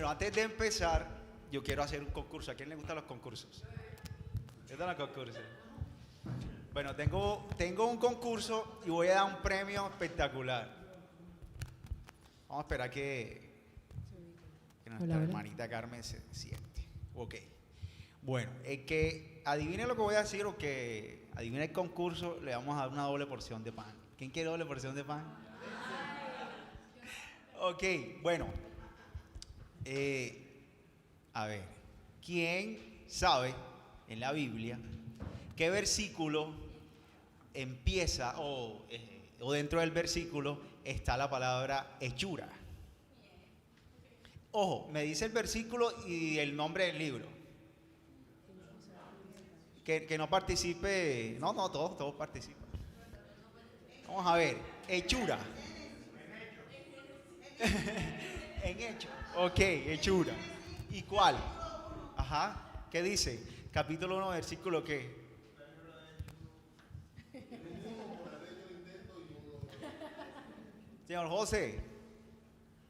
Bueno, antes de empezar, yo quiero hacer un concurso. ¿A quién le gustan los concursos? ¿Qué tal los concursos? Bueno, tengo un concurso y voy a dar un premio espectacular. Vamos a esperar que nuestra hermanita Carmen se siente. Ok. Bueno, el que adivine lo que voy a decir o que adivine el concurso, le vamos a dar una doble porción de pan. ¿Quién quiere doble porción de pan? Ok, bueno. A ver, ¿quién sabe en la Biblia qué versículo empieza o dentro del versículo está la palabra hechura? Ojo, me dice el versículo y el nombre del libro. Que no participe, no, todos participan. Vamos a ver, hechura. En hecho, ok, hechura. ¿Y cuál? Ajá, ¿qué dice? Capítulo 1, versículo ¿qué? Señor José,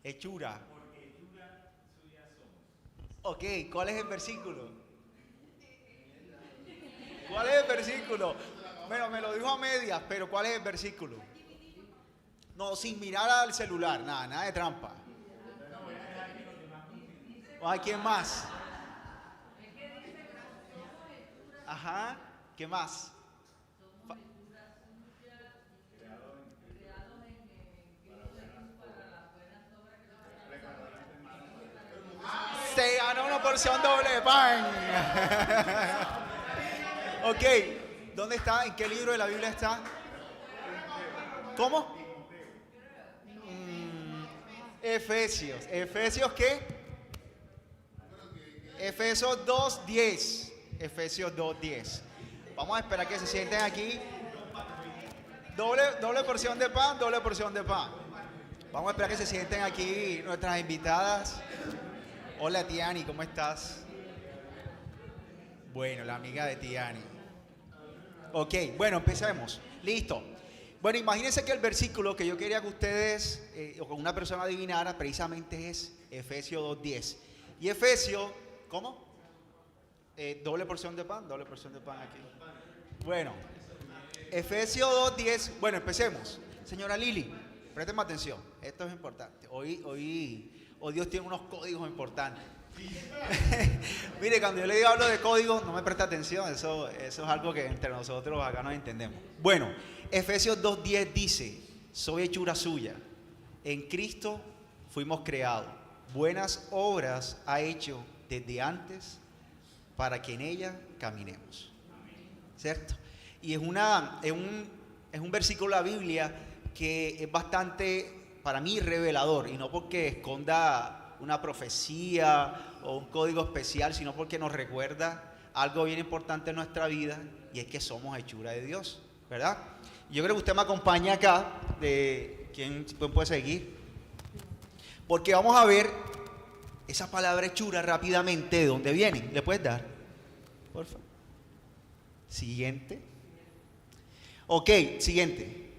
hechura. Ok, ¿cuál es el versículo? ¿Cuál es el versículo? Bueno, me lo dijo a medias, pero ¿cuál es el versículo? No, sin mirar al celular, nada de trampa. ¿A quién más? Ajá, ¿qué más? Se ganó una porción doble de pan. Ok, ¿dónde está? ¿En qué libro de la Biblia está? ¿Cómo? Efesios. ¿Efesios qué? Efesios 2:10. Efesios 2:10. Vamos a esperar que se sienten aquí. Doble porción de pan, doble porción de pan. Vamos a esperar que se sienten aquí nuestras invitadas. Hola Tiani, ¿cómo estás? Bueno, la amiga de Tiani. Ok, bueno, empecemos. Listo. Bueno, imagínense que el versículo que yo quería que ustedes o con una persona adivinara precisamente es Efesios 2:10. Y Efesios, ¿cómo? Doble porción de pan aquí. Bueno, Efesios 2:10. Bueno, empecemos. Señora Lili, présteme atención. Esto es importante. Hoy Dios tiene unos códigos importantes. Mire, cuando yo le hablo de códigos, no me presta atención. Eso es algo que entre nosotros acá nos entendemos. Bueno, Efesios 2:10 dice: soy hechura suya. En Cristo fuimos creados. Buenas obras ha hecho desde antes para que en ella caminemos. ¿Cierto? Y es un versículo de la Biblia que es bastante, para mí, revelador. Y no porque esconda una profecía o un código especial, sino porque nos recuerda algo bien importante en nuestra vida, y es que somos hechura de Dios, ¿verdad? Yo creo que usted me acompaña acá, de quién puede seguir, porque vamos a ver esa palabra hechura rápidamente, ¿de dónde viene? ¿Le puedes dar? Por favor. Siguiente. Ok, siguiente,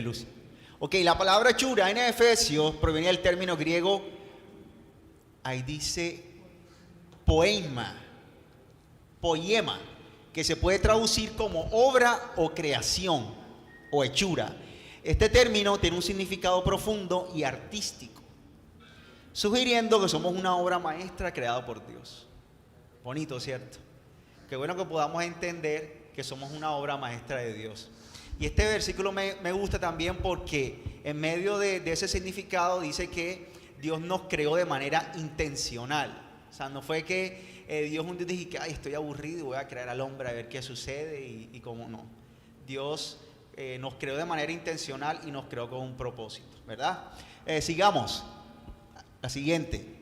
Luz. Ok, la palabra hechura en Efesios proviene del término griego, ahí dice poema, que se puede traducir como obra o creación o hechura. Este término tiene un significado profundo y artístico, sugiriendo que somos una obra maestra creada por Dios. Bonito, ¿cierto? Qué bueno que podamos entender que somos una obra maestra de Dios. Y este versículo me gusta también porque en medio de ese significado dice que Dios nos creó de manera intencional. O sea, no fue que Dios un día dije que estoy aburrido y voy a crear al hombre a ver qué sucede y cómo no. Dios nos creó de manera intencional y nos creó con un propósito, ¿verdad? Sigamos. La siguiente.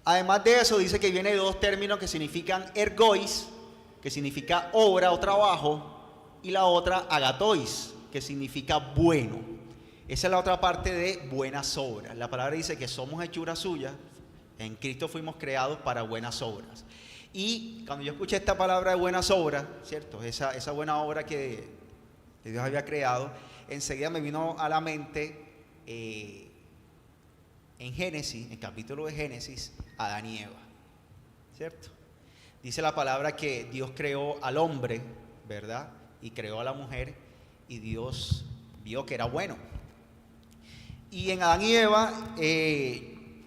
Además de eso, dice que viene de dos términos que significan ergois, que significa obra o trabajo, y la otra agatois, que significa bueno. Esa es la otra parte de buenas obras. La palabra dice que somos hechura suya, en Cristo fuimos creados para buenas obras. Y cuando yo escuché esta palabra de buenas obras, ¿cierto? Esa buena obra que Dios había creado, enseguida me vino a la mente en Génesis, en el capítulo de Génesis, Adán y Eva, ¿cierto? Dice la palabra que Dios creó al hombre, ¿verdad? Y creó a la mujer, y Dios vio que era bueno. Y en Adán y Eva,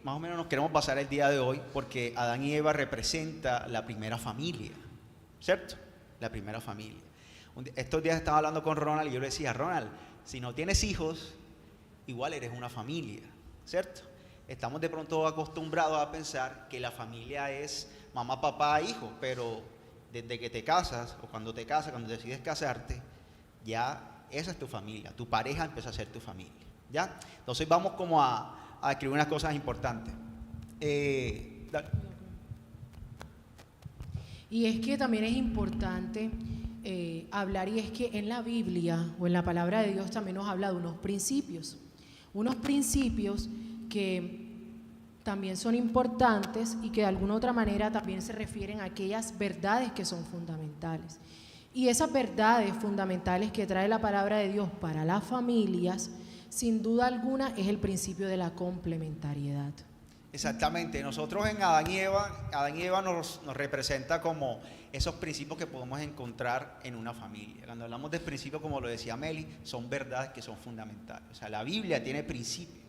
más o menos nos queremos basar el día de hoy, porque Adán y Eva representa la primera familia, ¿cierto? La primera familia. Estos días estaba hablando con Ronald y yo le decía, Ronald, si no tienes hijos, igual eres una familia, ¿cierto? Estamos de pronto acostumbrados a pensar que la familia es mamá, papá, hijo, pero desde que te casas, o cuando te casas, cuando decides casarte, ya esa es tu familia, tu pareja empieza a ser tu familia, ¿ya? Entonces vamos como a escribir unas cosas importantes. Dale. Y es que también es importante hablar, y es que en la Biblia o en la palabra de Dios también nos habla de unos principios que también son importantes y que de alguna otra manera también se refieren a aquellas verdades que son fundamentales. Y esas verdades fundamentales que trae la palabra de Dios para las familias, sin duda alguna, es el principio de la complementariedad. Exactamente, nosotros en Adán y Eva nos representa como esos principios que podemos encontrar en una familia. Cuando hablamos de principios, como lo decía Meli, son verdades que son fundamentales. O sea, la Biblia tiene principios.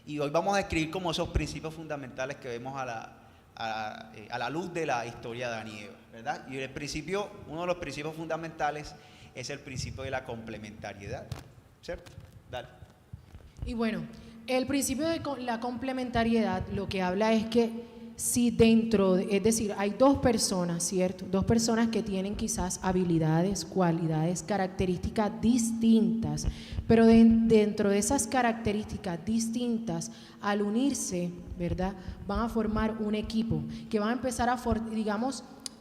Y hoy vamos a escribir como esos principios fundamentales que vemos a la luz de la historia de Adán y Eva, ¿verdad? Y uno de los principios fundamentales es el principio de la complementariedad, ¿cierto? Dale. Y bueno, el principio de la complementariedad lo que habla es que si es decir, hay dos personas, ¿cierto? Dos personas que tienen quizás habilidades, cualidades, características distintas, pero dentro de esas características distintas, al unirse, ¿verdad?, van a formar un equipo que van a empezar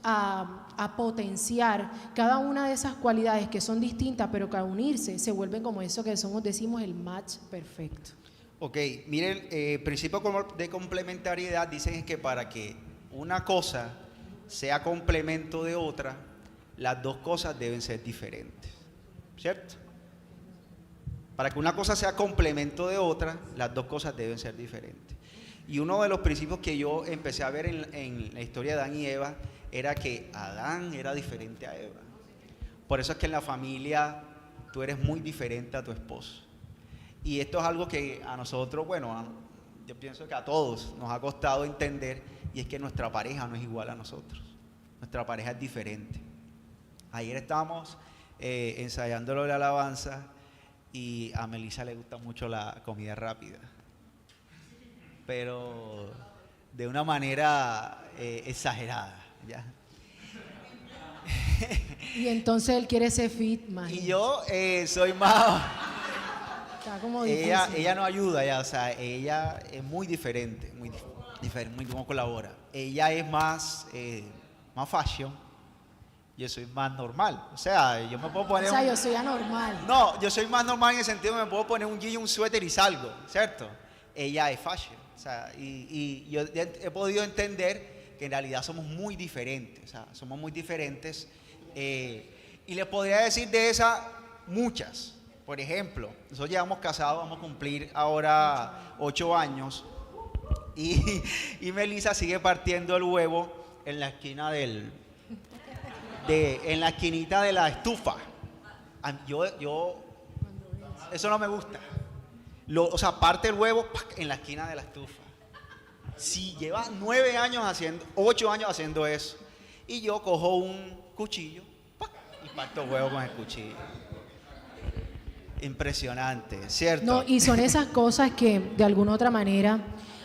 a potenciar cada una de esas cualidades que son distintas, pero que al unirse se vuelven como eso que decimos el match perfecto. Ok, miren, el principio de complementariedad dicen que para que una cosa sea complemento de otra, las dos cosas deben ser diferentes, ¿cierto? Para que una cosa sea complemento de otra, las dos cosas deben ser diferentes. Y uno de los principios que yo empecé a ver en la historia de Adán y Eva era que Adán era diferente a Eva. Por eso es que en la familia tú eres muy diferente a tu esposo. Y esto es algo que a nosotros, bueno, yo pienso que a todos nos ha costado entender, y es que nuestra pareja no es igual a nosotros. Nuestra pareja es diferente. Ayer estábamos ensayándolo de alabanza y a Melissa le gusta mucho la comida rápida, pero de una manera exagerada, ¿ya? Y entonces él quiere ser fit, man. Y yo soy más... Está como difícil. Ella no ayuda, ya, o sea, ella es muy diferente, muy cómo colabora. Ella es más fashion, yo soy más normal. O sea, yo me puedo poner... O sea, yo soy anormal. No, yo soy más normal en el sentido de que me puedo poner un jean y un suéter y salgo, ¿cierto? Ella es fashion, o sea, y yo he podido entender que en realidad somos muy diferentes, o sea, somos muy diferentes. Y les podría decir de esas muchas. Por ejemplo, nosotros llevamos casados, vamos a cumplir ahora 8 años y Melissa sigue partiendo el huevo en la esquina en la esquinita de la estufa. Eso no me gusta. O sea, parte el huevo en la esquina de la estufa. Si lleva 8 años haciendo eso, y yo cojo un cuchillo y parto el huevo con el cuchillo. Impresionante, ¿cierto? No, y son esas cosas que de alguna otra manera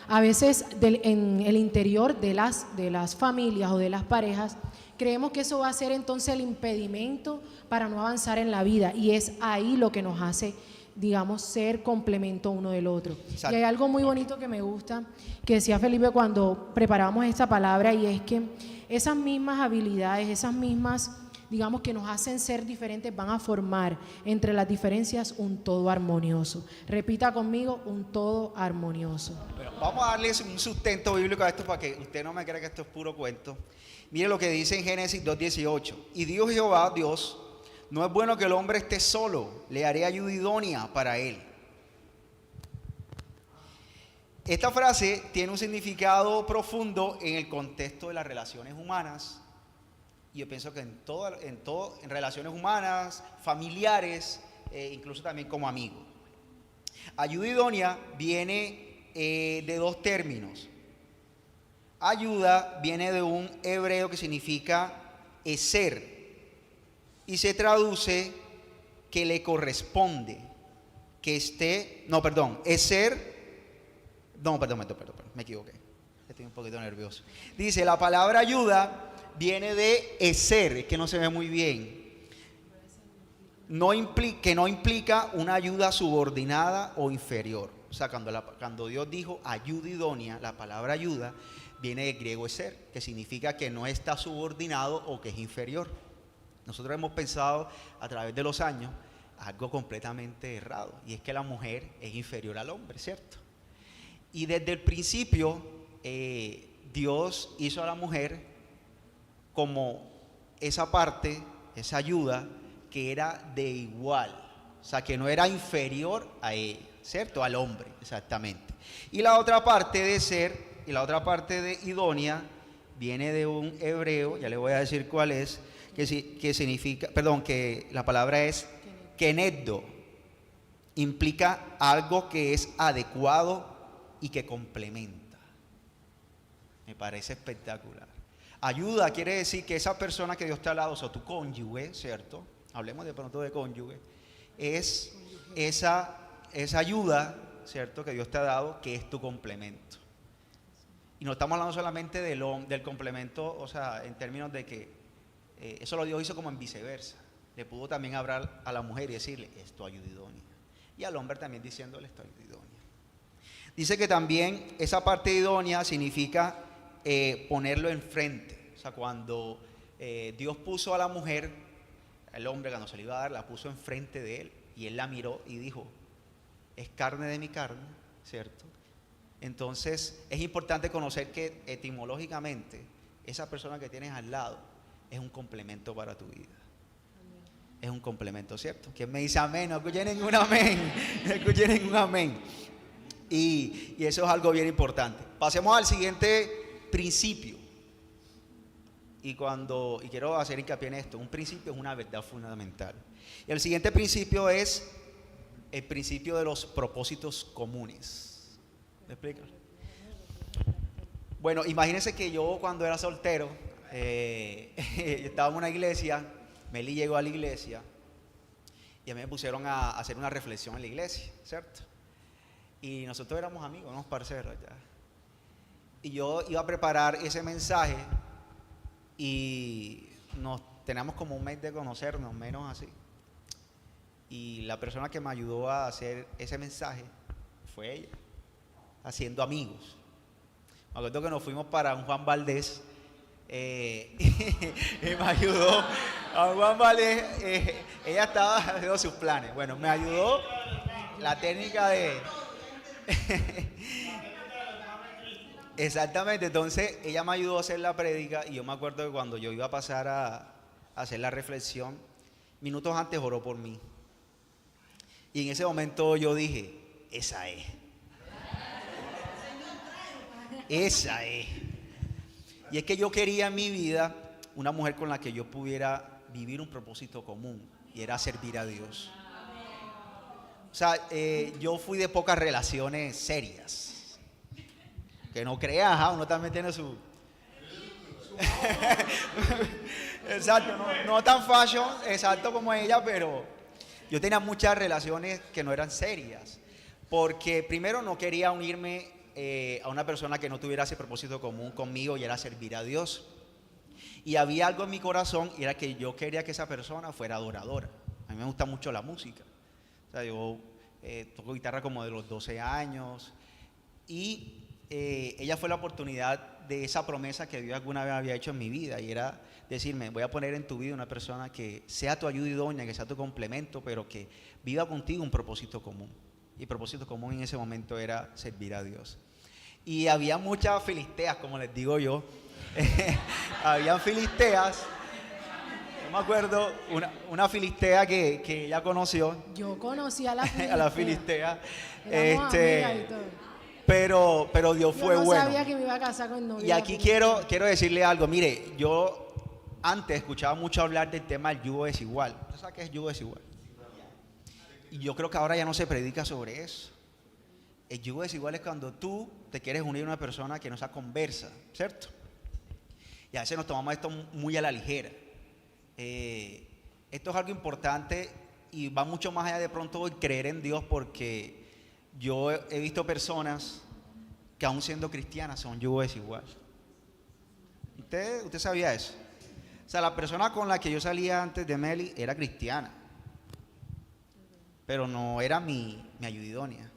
a veces en el interior de las familias o de las parejas creemos que eso va a ser entonces el impedimento para no avanzar en la vida, y es ahí lo que nos hace, digamos, ser complemento uno del otro. Exacto. Y hay algo muy bonito que me gusta, que decía Felipe cuando preparábamos esta palabra, y es que esas mismas habilidades, esas mismas, digamos, que nos hacen ser diferentes, van a formar entre las diferencias un todo armonioso. Repita conmigo, un todo armonioso. Bueno, vamos a darles un sustento bíblico a esto para que usted no me crea que esto es puro cuento. Mire lo que dice en Génesis 2:18. Y dijo Jehová, Dios, no es bueno que el hombre esté solo, le haré ayuda idónea para él. Esta frase tiene un significado profundo en el contexto de las relaciones humanas. Y yo pienso que en relaciones humanas, familiares, incluso también como amigos. Ayuda idónea viene de dos términos. Ayuda viene de un hebreo que significa eser y se traduce que le corresponde, que esté, me equivoqué, estoy un poquito nervioso. Dice, la palabra ayuda viene de eser, que no se ve muy bien, que no implica una ayuda subordinada o inferior. O sea, cuando Dios dijo ayuda idónea, la palabra ayuda viene del griego eser, que significa que no está subordinado o que es inferior. Nosotros hemos pensado a través de los años algo completamente errado, y es que la mujer es inferior al hombre, ¿cierto? Y desde el principio Dios hizo a la mujer como esa parte, esa ayuda que era de igual, o sea, que no era inferior a ella, ¿cierto? Al hombre, exactamente. Y la otra parte de ser, y la otra parte de idónea, viene de un hebreo, ya le voy a decir cuál es, que significa, que la palabra es keneddo, implica algo que es adecuado y que complementa. Me parece espectacular. Ayuda quiere decir que esa persona que Dios te ha dado, o sea, tu cónyuge, ¿cierto? Hablemos de pronto de cónyuge, es esa ayuda, ¿cierto? Que Dios te ha dado, que es tu complemento. Y no estamos hablando solamente del complemento, o sea, en términos de que eso lo Dios hizo como en viceversa. Le pudo también hablar a la mujer y decirle, es tu ayuda idónea. Y al hombre también diciéndole, es tu ayuda idónea. Dice que también esa parte idónea significa ponerlo enfrente. O sea, cuando Dios puso a la mujer, el hombre cuando se le iba a dar, la puso enfrente de él. Y él la miró y dijo, es carne de mi carne, ¿cierto? Entonces es importante conocer que etimológicamente esa persona que tienes al lado es un complemento para tu vida. Es un complemento, ¿cierto? ¿Quién me dice amén? No escuché ningún amén. No escuché ningún amén. Y eso es algo bien importante. Pasemos al siguiente principio. Y quiero hacer hincapié en esto. Un principio es una verdad fundamental. Y el siguiente principio es el principio de los propósitos comunes. ¿Me explico? Bueno, imagínense que yo cuando era soltero, estaba en una iglesia, Meli llegó a la iglesia y a mí me pusieron a hacer una reflexión en la iglesia, ¿cierto? Y nosotros éramos amigos, unos parceros ya. Y yo iba a preparar ese mensaje y teníamos como un mes de conocernos, menos así. Y la persona que me ayudó a hacer ese mensaje fue ella, haciendo amigos. Me acuerdo que nos fuimos para un Juan Valdés y me ayudó a Juan Valdés. Ella estaba haciendo sus planes. Bueno, me ayudó la técnica de exactamente, entonces ella me ayudó a hacer la prédica y yo me acuerdo que cuando yo iba a pasar a hacer la reflexión, minutos antes oró por mí. Y en ese momento yo dije, esa es. Esa es. Y es que yo quería en mi vida una mujer con la que yo pudiera vivir un propósito común, y era servir a Dios. O sea, yo fui de pocas relaciones serias. Que no creas, uno también tiene su... Exacto, no tan fashion, exacto como ella, pero yo tenía muchas relaciones que no eran serias. Porque primero no quería unirme a una persona que no tuviera ese propósito común conmigo, y era servir a Dios. Y había algo en mi corazón, y era que yo quería que esa persona fuera adoradora. A mí me gusta mucho la música. O sea, yo toco guitarra como de los 12 años. Y ella fue la oportunidad de esa promesa que Dios alguna vez había hecho en mi vida. Y era decirme, voy a poner en tu vida una persona que sea tu ayuda idónea, que sea tu complemento, pero que viva contigo un propósito común. Y el propósito común en ese momento era servir a Dios. Y había muchas filisteas, como les digo yo. Habían filisteas. Yo me acuerdo una filistea que ella conoció. Yo conocí a la filistea. A la filistea. Éramos amigas y todo. pero Dios Yo fue no bueno. sabía que me iba a casar con novio. Y aquí quiero decirle algo. Mire, yo antes escuchaba mucho hablar del tema del yugo desigual. ¿Usted sabe qué es yugo desigual? Y yo creo que ahora ya no se predica sobre eso. El yugo desigual es cuando tú te quieres unir a una persona que no sea conversa, ¿cierto? Y a veces nos tomamos esto muy a la ligera. Esto es algo importante y va mucho más allá de pronto de creer en Dios, porque yo he visto personas que aún siendo cristianas son yugo desigual. ¿Usted sabía eso? O sea, la persona con la que yo salía antes de Meli era cristiana, pero no era mi ayudidónea.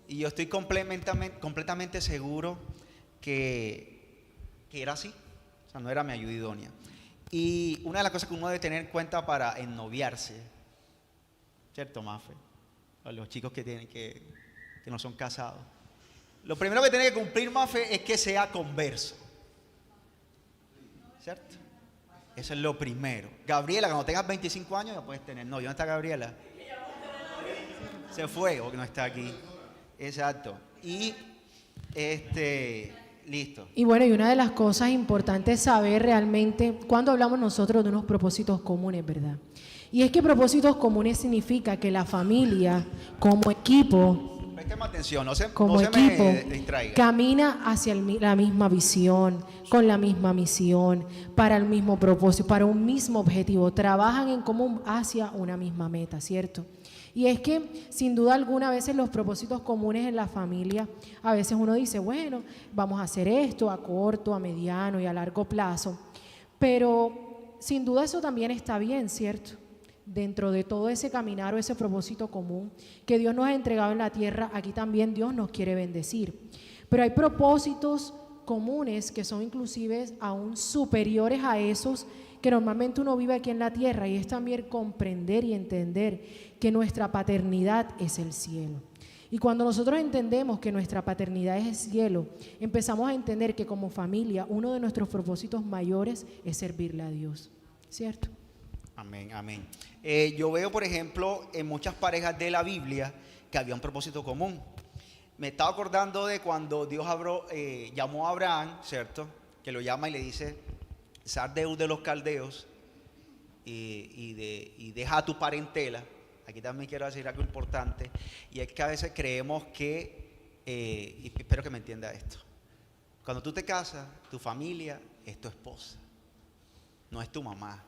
Y yo estoy completamente seguro que era así. O sea, no era mi ayudidónea. Y una de las cosas que uno debe tener en cuenta para ennoviarse, ¿cierto, Mafe? A los chicos que no son casados. Lo primero que tiene que cumplir, Mafe, es que sea converso. ¿Cierto? Eso es lo primero. Gabriela, cuando tengas 25 años ya puedes tener novio. ¿Dónde está Gabriela? Se fue o que no está aquí. Exacto. Y listo. Y bueno, y una de las cosas importantes es saber realmente cuando hablamos nosotros de unos propósitos comunes, ¿verdad? Y es que propósitos comunes significa que la familia como equipo, Prestemos atención, no se equipo, me distraiga. camina hacia la misma visión, con la misma misión, para el mismo propósito, para un mismo objetivo, trabajan en común hacia una misma meta, ¿cierto? Y es que sin duda alguna a veces los propósitos comunes en la familia, a veces uno dice, bueno, vamos a hacer esto a corto, a mediano y a largo plazo, pero sin duda eso también está bien, ¿cierto? Dentro de todo ese caminar o ese propósito común que Dios nos ha entregado en la tierra, aquí también Dios nos quiere bendecir. Pero hay propósitos comunes que son inclusive aún superiores a esos que normalmente uno vive aquí en la tierra, y es también comprender y entender que nuestra paternidad es el cielo. Y cuando nosotros entendemos que nuestra paternidad es el cielo, empezamos a entender que como familia uno de nuestros propósitos mayores es servirle a Dios, ¿cierto? Amén, amén. Yo veo, por ejemplo, en muchas parejas de la Biblia que había un propósito común. Me estaba acordando de cuando Dios llamó a Abraham, ¿cierto? Que lo llama y le dice, sal de Ur de los Caldeos y deja a tu parentela. Aquí también quiero decir algo importante, y es que a veces creemos que, y espero que me entienda esto, cuando tú te casas, tu familia es tu esposa, no es tu mamá,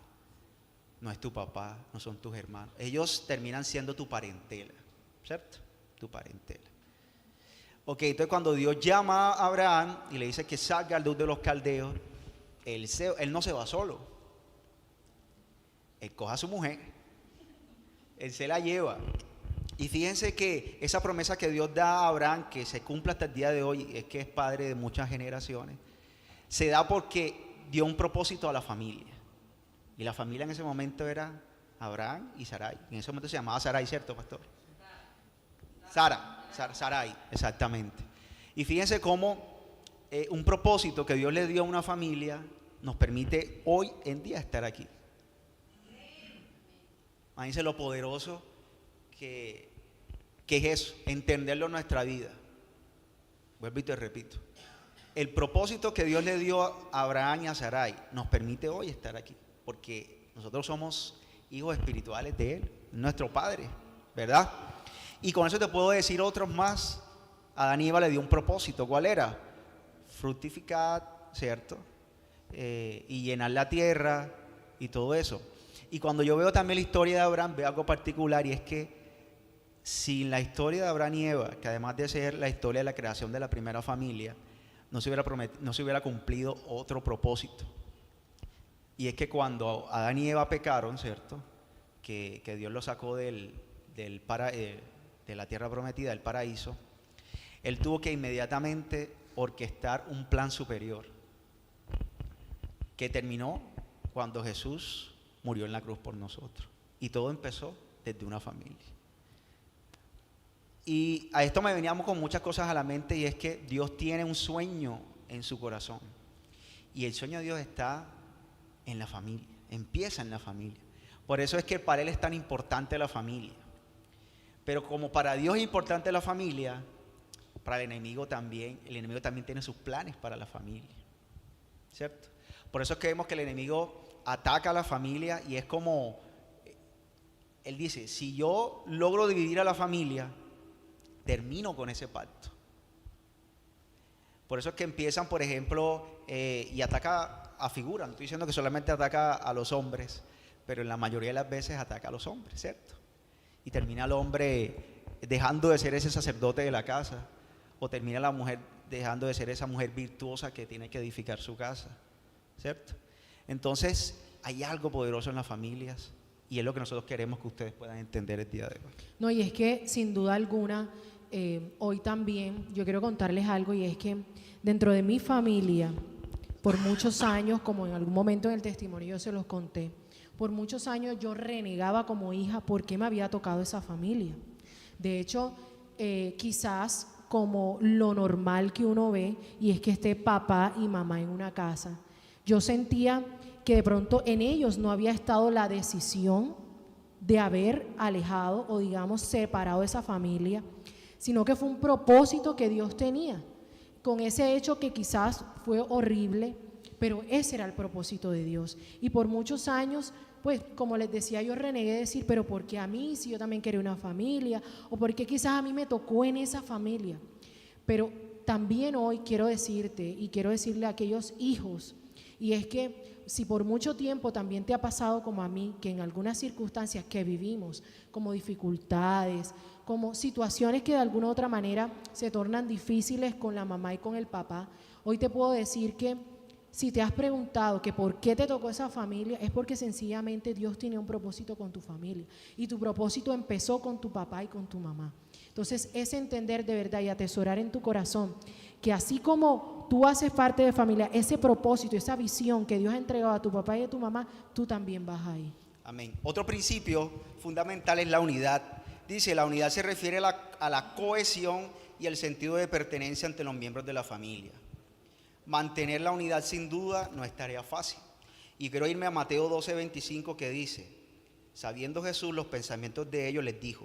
no es tu papá, no son tus hermanos. Ellos terminan siendo tu parentela, ¿cierto? Tu parentela. Ok, entonces cuando Dios llama a Abraham y le dice que salga al Ur de los Caldeos, él no se va solo. Él coge a su mujer, él se la lleva. Y fíjense que esa promesa que Dios da a Abraham, que se cumple hasta el día de hoy, es que es padre de muchas generaciones, se da porque dio un propósito a la familia. Y la familia en ese momento era Abraham y Sarai. En ese momento se llamaba Sarai, ¿cierto, pastor? Sarai, exactamente. Y fíjense cómo un propósito que Dios le dio a una familia nos permite hoy en día estar aquí. Imagínense lo poderoso que es eso, entenderlo en nuestra vida. Vuelvo y te repito. El propósito que Dios le dio a Abraham y a Sarai nos permite hoy estar aquí, porque nosotros somos hijos espirituales de Él, nuestro Padre, ¿verdad? Y con eso te puedo decir otros más. Adán y Eva le dio un propósito. ¿Cuál era? Fructificar, ¿cierto? Y llenar la tierra y todo eso. Y cuando yo veo también la historia de Abraham, veo algo particular, y es que sin la historia de Abraham y Eva, que además de ser la historia de la creación de la primera familia, no se hubiera cumplido otro propósito. Y es que cuando Adán y Eva pecaron, ¿cierto? Que Dios los sacó de la tierra prometida, del paraíso, Él tuvo que inmediatamente orquestar un plan superior que terminó cuando Jesús murió en la cruz por nosotros. Y todo empezó desde una familia. Y a esto me veníamos con muchas cosas a la mente, y es que Dios tiene un sueño en su corazón. Y el sueño de Dios está en la familia, empieza en la familia. Por eso es que para Él es tan importante la familia. Pero como para Dios es importante la familia, para el enemigo también tiene sus planes para la familia, ¿cierto? Por eso es que vemos que el enemigo ataca a la familia y es como, él dice, si yo logro dividir a la familia, termino con ese pacto. Por eso es que empiezan, por ejemplo, y ataca a figuras. No estoy diciendo que solamente ataca a los hombres, pero en la mayoría de las veces ataca a los hombres, ¿cierto? Y termina el hombre dejando de ser ese sacerdote de la casa, o termina la mujer dejando de ser esa mujer virtuosa que tiene que edificar su casa, ¿cierto? Entonces, hay algo poderoso en las familias y es lo que nosotros queremos que ustedes puedan entender el día de hoy. No, y es que sin duda alguna, hoy también yo quiero contarles algo, y es que dentro de mi familia, por muchos años, como en algún momento en el testimonio yo se los conté, por muchos años yo renegaba como hija por qué me había tocado esa familia. De hecho, quizás como lo normal que uno ve, y es que esté papá y mamá en una casa, yo sentía que de pronto en ellos no había estado la decisión de haber alejado o digamos separado esa familia, sino que fue un propósito que Dios tenía, con ese hecho que quizás fue horrible, pero ese era el propósito de Dios. Y por muchos años, pues como les decía, yo renegué de decir, pero ¿por qué a mí si yo también quería una familia? ¿O por qué quizás a mí me tocó en esa familia? Pero también hoy quiero decirte y quiero decirle a aquellos hijos, y es que si por mucho tiempo también te ha pasado como a mí, que en algunas circunstancias que vivimos, como dificultades, como situaciones que de alguna u otra manera se tornan difíciles con la mamá y con el papá, hoy te puedo decir que si te has preguntado que por qué te tocó esa familia, es porque sencillamente Dios tiene un propósito con tu familia y tu propósito empezó con tu papá y con tu mamá. Entonces es entender de verdad y atesorar en tu corazón que así como tú haces parte de familia, ese propósito, esa visión que Dios ha entregado a tu papá y a tu mamá, tú también vas ahí. Amén. Otro principio fundamental es la unidad. Dice, la unidad se refiere a la cohesión y el sentido de pertenencia entre los miembros de la familia. Mantener la unidad sin duda no es tarea fácil. Y quiero irme a Mateo 12:25 que dice, sabiendo Jesús los pensamientos de ellos, les dijo,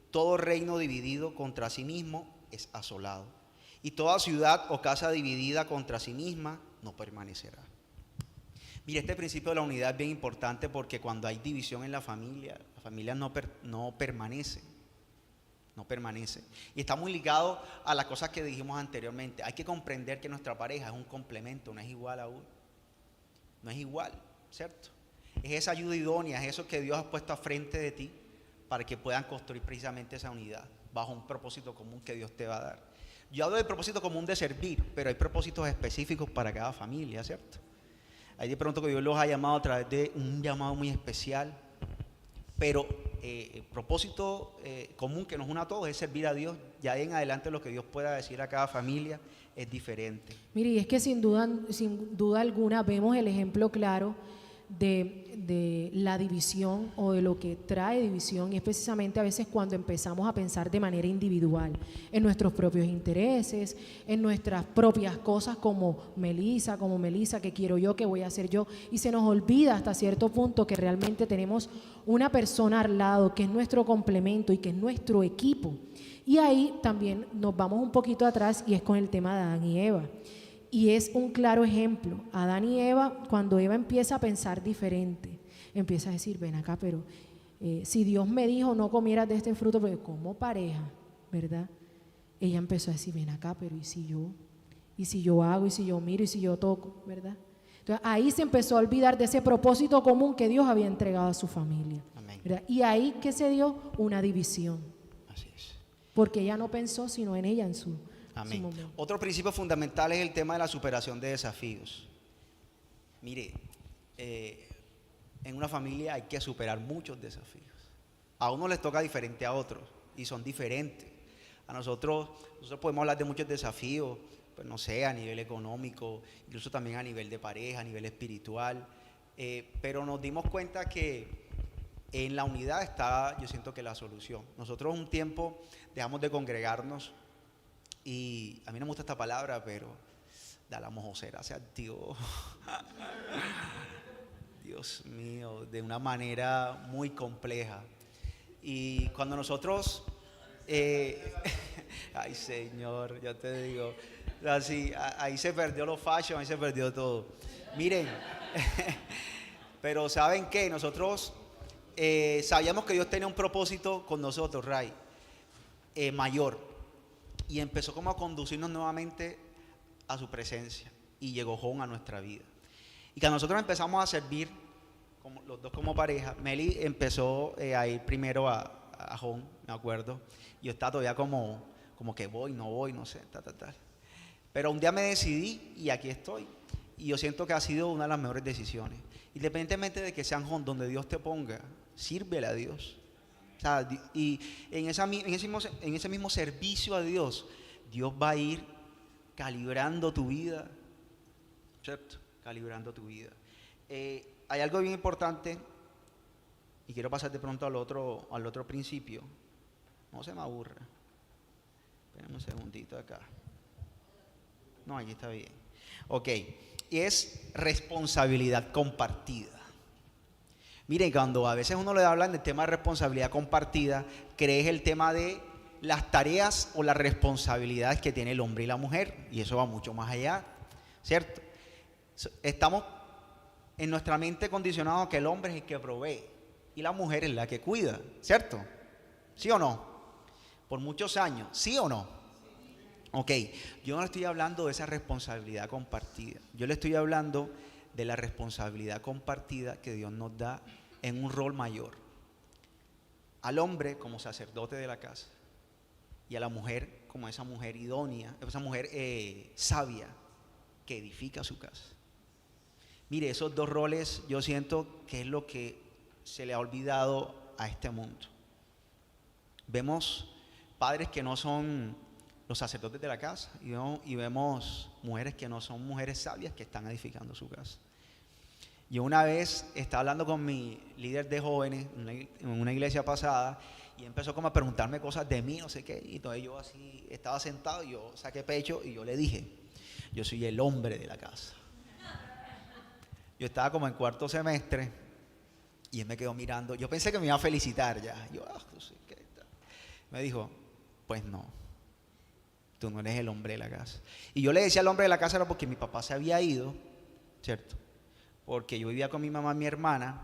todo reino dividido contra sí mismo es asolado, y toda ciudad o casa dividida contra sí misma no permanecerá. Mire, este principio de la unidad es bien importante porque cuando hay división en la familia no permanece. No permanece. Y está muy ligado a las cosas que dijimos anteriormente. Hay que comprender que nuestra pareja es un complemento, no es igual a uno. No es igual, ¿cierto? Es esa ayuda idónea, es eso que Dios ha puesto a frente de ti para que puedan construir precisamente esa unidad bajo un propósito común que Dios te va a dar. Yo hablo del propósito común de servir, pero hay propósitos específicos para cada familia, ¿cierto? Hay de pronto que Dios los ha llamado a través de un llamado muy especial, pero el propósito común que nos une a todos es servir a Dios. Ya en adelante lo que Dios pueda decir a cada familia es diferente. Mire, y es que sin duda alguna vemos el ejemplo claro de la división o de lo que trae división, y es precisamente a veces cuando empezamos a pensar de manera individual en nuestros propios intereses, en nuestras propias cosas como Melissa, que quiero yo, que voy a hacer yo, y se nos olvida hasta cierto punto que realmente tenemos una persona al lado que es nuestro complemento y que es nuestro equipo. Y ahí también nos vamos un poquito atrás y es con el tema de Adán y Eva. Y es un claro ejemplo. Adán y Eva, cuando Eva empieza a pensar diferente, empieza a decir, ven acá, pero si Dios me dijo no comieras de este fruto, pero como pareja, ¿verdad? Ella empezó a decir, ven acá, pero ¿y si yo hago, y si yo miro, y si yo toco, ¿verdad? Entonces ahí se empezó a olvidar de ese propósito común que Dios había entregado a su familia, ¿verdad? Y ahí que se dio una división. Así es. Porque ella no pensó sino en ella, en su Amén. momento. Otro principio fundamental es el tema de la superación de desafíos. Mire, en una familia hay que superar muchos desafíos. A uno les toca diferente a otros y son diferentes. A nosotros podemos hablar de muchos desafíos, pues no sé, a nivel económico, incluso también a nivel de pareja, a nivel espiritual, pero nos dimos cuenta que en la unidad está, yo siento que la solución. Nosotros un tiempo dejamos de congregarnos y a mí no me gusta esta palabra, pero da la mojosera, se activó. Dios mío, de una manera muy compleja. Y cuando nosotros Ay, Señor, ya te digo. Así, ahí se perdió los fashion, ahí se perdió todo. Miren, pero ¿saben qué? Nosotros sabíamos que Dios tenía un propósito con nosotros, Ray, mayor. Y empezó como a conducirnos nuevamente a su presencia. Y llegó Jon a nuestra vida. Y cuando nosotros empezamos a servir, como, los dos como pareja, Meli empezó a ir primero a Jon, me acuerdo. Yo estaba todavía como que voy, no sé, tal. Pero un día me decidí y aquí estoy. Y yo siento que ha sido una de las mejores decisiones. Independientemente de que sean Jon, donde Dios te ponga, sírvele a Dios. O sea, y en ese mismo servicio a Dios, Dios va a ir calibrando tu vida, ¿cierto? Calibrando tu vida. Hay algo bien importante, y quiero pasar de pronto al otro principio. No se me aburra. Espérenme un segundito acá. No, aquí está bien. Ok, y es responsabilidad compartida. Miren, cuando a veces uno le hablan del tema de responsabilidad compartida, crees el tema de las tareas o las responsabilidades que tiene el hombre y la mujer, y eso va mucho más allá, ¿cierto? Estamos en nuestra mente condicionados a que el hombre es el que provee y la mujer es la que cuida, ¿cierto? ¿Sí o no? Por muchos años, ¿sí o no? Ok, yo no le estoy hablando de esa responsabilidad compartida, yo le estoy hablando de la responsabilidad compartida que Dios nos da en un rol mayor. Al hombre como sacerdote de la casa y a la mujer como esa mujer idónea, esa mujer sabia que edifica su casa. Mire, esos dos roles yo siento que es lo que se le ha olvidado a este mundo. Vemos padres que no son los sacerdotes de la casa y vemos mujeres que no son mujeres sabias que están edificando su casa. Yo una vez estaba hablando con mi líder de jóvenes en una iglesia pasada y empezó como a preguntarme cosas de mí, no sé qué, y entonces yo así estaba sentado y yo saqué pecho y yo le dije, yo soy el hombre de la casa. Yo estaba como en cuarto semestre y él me quedó mirando, yo pensé que me iba a felicitar ya, yo, no sé qué tal. Me dijo, pues no, tú no eres el hombre de la casa. Y yo le decía al hombre de la casa era porque mi papá se había ido, ¿cierto? Porque yo vivía con mi mamá y mi hermana,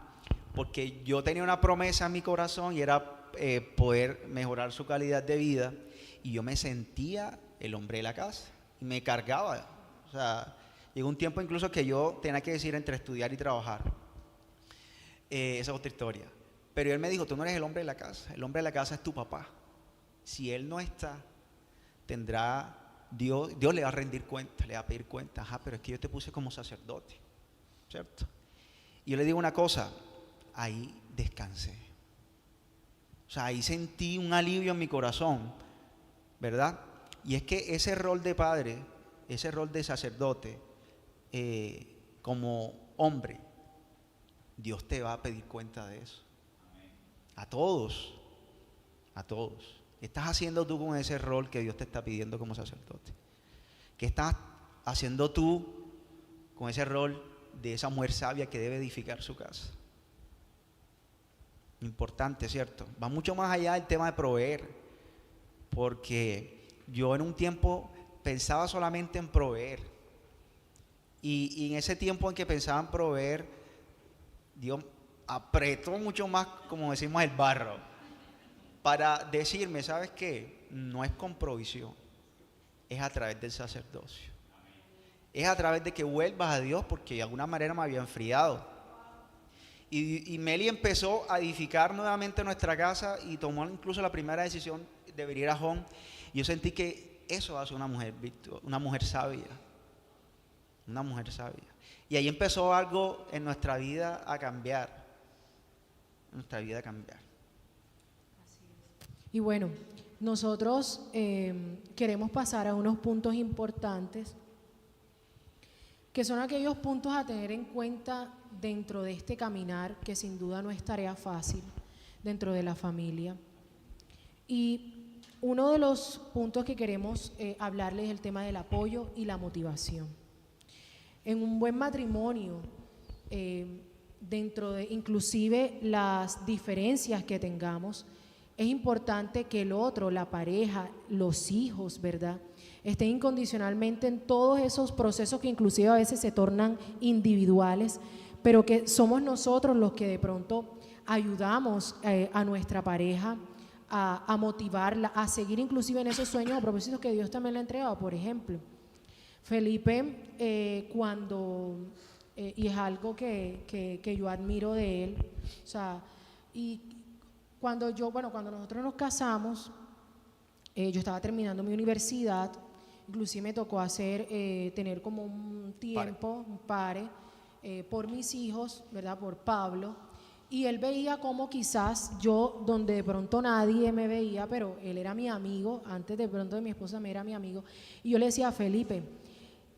porque yo tenía una promesa en mi corazón y era poder mejorar su calidad de vida, y yo me sentía el hombre de la casa y me cargaba. O sea, llegó un tiempo incluso que yo tenía que decidir entre estudiar y trabajar. Esa es otra historia. Pero él me dijo, tú no eres el hombre de la casa, el hombre de la casa es tu papá. Si él no está, tendrá Dios le va a rendir cuenta, le va a pedir cuenta. Ajá, pero es que yo te puse como sacerdote, ¿cierto? Y yo le digo una cosa, ahí descansé. O sea, ahí sentí un alivio en mi corazón, ¿verdad? Y es que ese rol de padre, ese rol de sacerdote, como hombre, Dios te va a pedir cuenta de eso. A todos, a todos. ¿Qué estás haciendo tú con ese rol que Dios te está pidiendo como sacerdote? ¿Qué estás haciendo tú con ese rol de esa mujer sabia que debe edificar su casa? Importante, ¿cierto? Va mucho más allá del tema de proveer, porque yo en un tiempo pensaba solamente en proveer, y en ese tiempo en que pensaba en proveer, Dios apretó mucho más, como decimos, el barro, para decirme, ¿sabes qué? No es con provisión, es a través del sacerdocio. Es a través de que vuelvas a Dios, porque de alguna manera me había enfriado. Y Meli empezó a edificar nuevamente nuestra casa y tomó incluso la primera decisión de venir a Jon. Y yo sentí que eso hace una mujer sabia. Una mujer sabia. Y ahí empezó algo en nuestra vida a cambiar. Nuestra vida a cambiar. Y bueno, nosotros queremos pasar a unos puntos importantes, que son aquellos puntos a tener en cuenta dentro de este caminar, que sin duda no es tarea fácil dentro de la familia. Y uno de los puntos que queremos hablarles es el tema del apoyo y la motivación. En un buen matrimonio, dentro de inclusive las diferencias que tengamos, es importante que el otro, la pareja, los hijos, ¿verdad?, estén incondicionalmente en todos esos procesos que inclusive a veces se tornan individuales, pero que somos nosotros los que de pronto ayudamos a nuestra pareja a motivarla, a seguir inclusive en esos sueños o propósitos que Dios también le ha entregado. Por ejemplo, Felipe, y es algo que yo admiro de él, o sea, y cuando nosotros nos casamos, yo estaba terminando mi universidad, inclusive me tocó tener como un tiempo, un pare, por mis hijos, ¿verdad?, por Pablo, y él veía como quizás yo, donde de pronto nadie me veía, pero él era mi amigo, antes de pronto de mi esposa me era mi amigo, y yo le decía a Felipe,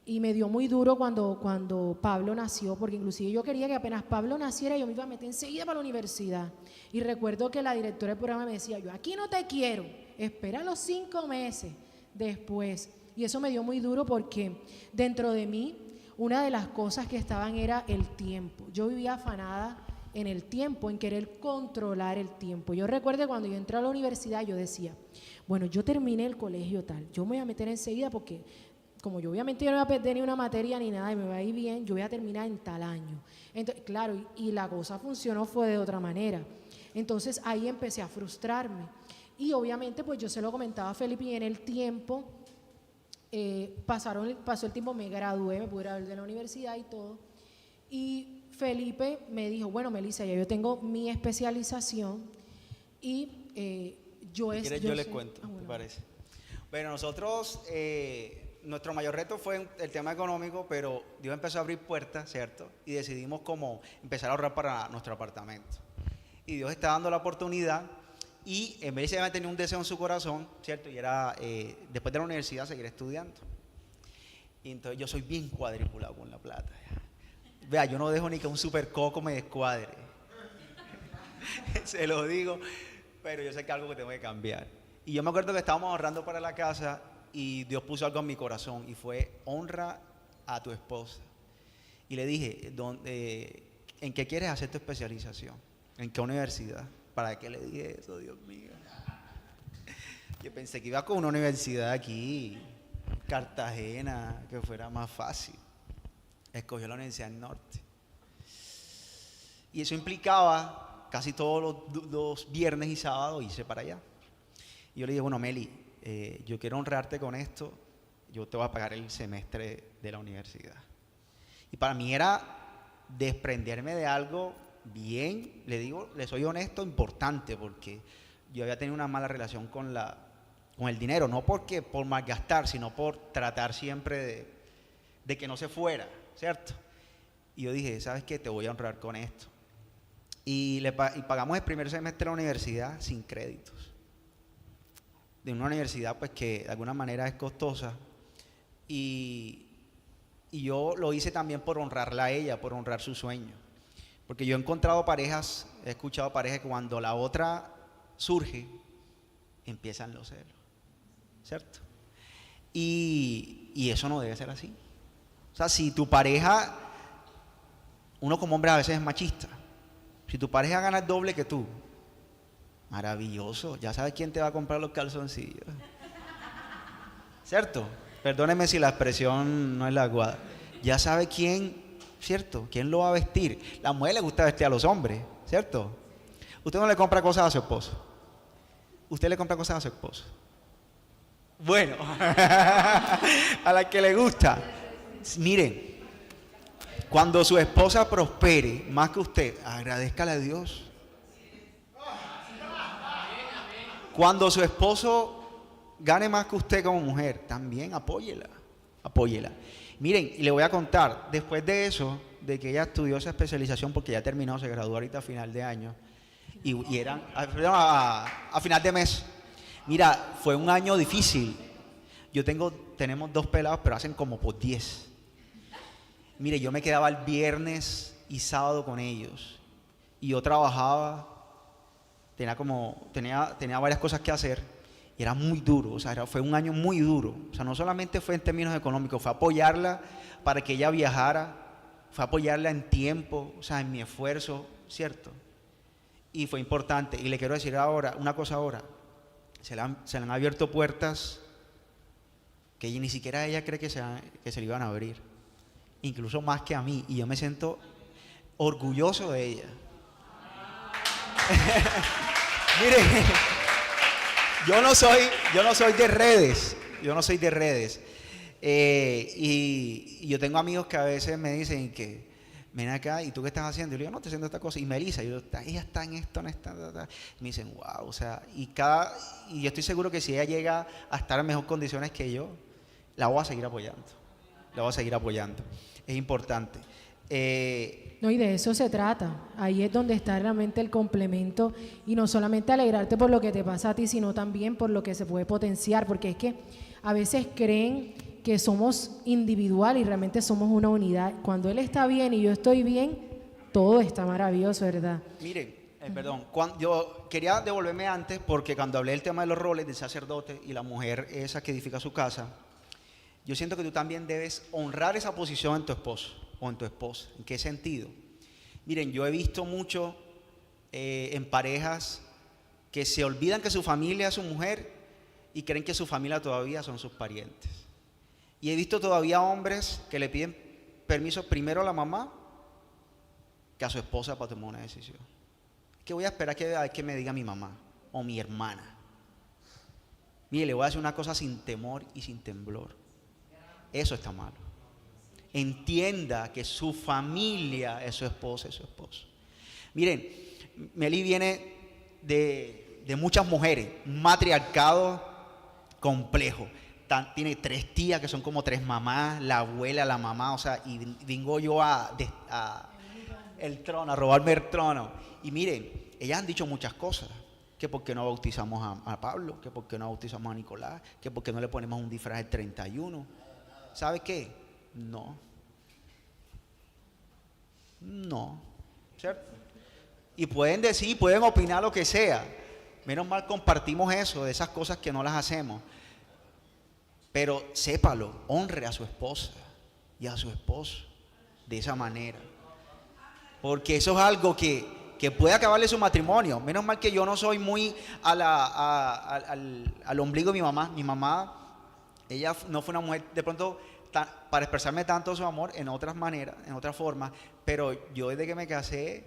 y me dio muy duro cuando Pablo nació, porque inclusive yo quería que apenas Pablo naciera yo me iba a meter enseguida para la universidad, y recuerdo que la directora del programa me decía, yo aquí no te quiero, espera los 5 meses después, y eso me dio muy duro porque dentro de mí una de las cosas que estaban era el tiempo. Yo vivía afanada en el tiempo, en querer controlar el tiempo. Yo recuerdo cuando yo entré a la universidad, yo decía, bueno, yo terminé el colegio tal, yo me voy a meter enseguida porque como yo obviamente yo no voy a perder ni una materia ni nada y me va a ir bien, yo voy a terminar en tal año. Entonces, claro, y la cosa funcionó, fue de otra manera. Entonces ahí empecé a frustrarme. Y obviamente pues yo se lo comentaba a Felipe y en el tiempo, pasó el tiempo, me gradué, me pude graduar de la universidad y todo. Y Felipe me dijo, bueno, Melissa, ya yo tengo mi especialización y yo les cuento, ¿te parece? Bueno, nosotros, nuestro mayor reto fue el tema económico, pero Dios empezó a abrir puertas, ¿cierto? Y decidimos como empezar a ahorrar para nuestro apartamento. Y Dios está dando la oportunidad y Melissa ya tenía un deseo en su corazón, ¿cierto? Y era, después de la universidad, seguir estudiando. Y entonces yo soy bien cuadriculado con la plata. Vea, yo no dejo ni que un super coco me descuadre. Se lo digo, pero yo sé que es algo que tengo que cambiar. Y yo me acuerdo que estábamos ahorrando para la casa y Dios puso algo en mi corazón y fue honra a tu esposa. Y le dije, ¿en qué quieres hacer tu especialización? ¿En qué universidad? ¿Para qué le dije eso, Dios mío? Yo pensé que iba con una universidad aquí, Cartagena, que fuera más fácil. Escogió la Universidad del Norte. Y eso implicaba casi todos los viernes y sábados irse para allá. Y yo le dije, bueno, Meli, yo quiero honrarte con esto, yo te voy a pagar el semestre de la universidad. Y para mí era desprenderme de algo bien, le soy honesto, importante, porque yo había tenido una mala relación con el dinero, no porque por malgastar, sino por tratar siempre de que no se fuera, ¿cierto? Y yo dije, ¿sabes qué? Te voy a honrar con esto. Y pagamos el primer semestre de la universidad sin créditos. De una universidad pues que de alguna manera es costosa. Y yo lo hice también por honrarla a ella, por honrar su sueño. Porque yo he escuchado parejas que cuando la otra surge, empiezan los celos, ¿cierto? Y eso no debe ser así. O sea, si tu pareja, uno como hombre a veces es machista, si tu pareja gana el doble que tú, maravilloso, ya sabes quién te va a comprar los calzoncillos, ¿cierto? Perdónenme si la expresión no es la adecuada. Ya sabe quién, ¿cierto? ¿Quién lo va a vestir? La mujer le gusta vestir a los hombres, ¿cierto? Usted no le compra cosas a su esposo. Usted le compra cosas a su esposo. Bueno, a la que le gusta. Miren, cuando su esposa prospere más que usted, agradézcale a Dios. Cuando su esposo gane más que usted como mujer, también apóyela. Miren, y le voy a contar, después de eso, de que ella estudió esa especialización, porque ya terminó, se graduó ahorita a final de año, y eran a final de mes. Mira, fue un año difícil. Tenemos 2 pelados, pero hacen como por 10. Mire, yo me quedaba el viernes y sábado con ellos. Y yo trabajaba, tenía varias cosas que hacer. Y era muy duro, o sea, fue un año muy duro. O sea, no solamente fue en términos económicos, fue apoyarla para que ella viajara, fue apoyarla en tiempo, o sea, en mi esfuerzo, ¿cierto? y fue importante. Y le quiero decir ahora, una cosa ahora, se le han abierto puertas que ni siquiera ella cree que se le iban a abrir, incluso más que a mí, y yo me siento orgulloso de ella. Mire, yo no soy de redes, y yo tengo amigos que a veces me dicen que ven acá, ¿y tú qué estás haciendo? Y yo digo, no, estoy haciendo esta cosa. Y Melissa, ella está en esto, en esta. Me dicen, wow, o sea, y yo estoy seguro que si ella llega a estar en mejores condiciones que yo, la voy a seguir apoyando. Es importante. No, y de eso se trata. Ahí es donde está realmente el complemento, y no solamente alegrarte por lo que te pasa a ti, sino también por lo que se puede potenciar, porque es que a veces creen que somos individual y realmente somos una unidad. Cuando él está bien y yo estoy bien, todo está maravilloso, ¿verdad? Miren, perdón, yo quería devolverme antes, porque cuando hablé del tema de los roles del sacerdote y la mujer esa que edifica su casa, yo siento que tú también debes honrar esa posición en tu esposo o en tu esposa. ¿En qué sentido? Miren, yo he visto mucho en parejas que se olvidan que su familia es su mujer y creen que su familia todavía son sus parientes. Y he visto todavía hombres que le piden permiso primero a la mamá que a su esposa para tomar una decisión. ¿Qué voy a esperar que me diga mi mamá o mi hermana? Mire, le voy a decir una cosa sin temor y sin temblor. Eso está malo. Entienda que su familia es su esposa y su esposo. Miren, Meli viene de muchas mujeres, un matriarcado complejo. Tiene 3 tías que son como 3 mamás, la abuela, la mamá, o sea, y vengo yo a robarme el trono. Y miren, ellas han dicho muchas cosas, que por qué no bautizamos a Pablo, que por qué no bautizamos a Nicolás, que por qué no le ponemos un disfraz el 31. ¿Sabe qué? No, ¿cierto? Y pueden decir, pueden opinar lo que sea. Menos mal compartimos eso, de esas cosas que no las hacemos. Pero sépalo, honre a su esposa y a su esposo de esa manera. Porque eso es algo que puede acabarle su matrimonio. Menos mal que yo no soy muy al ombligo de mi mamá. Mi mamá, ella no fue una mujer de pronto para expresarme tanto su amor en otras maneras, en otras formas. Pero yo desde que me casé,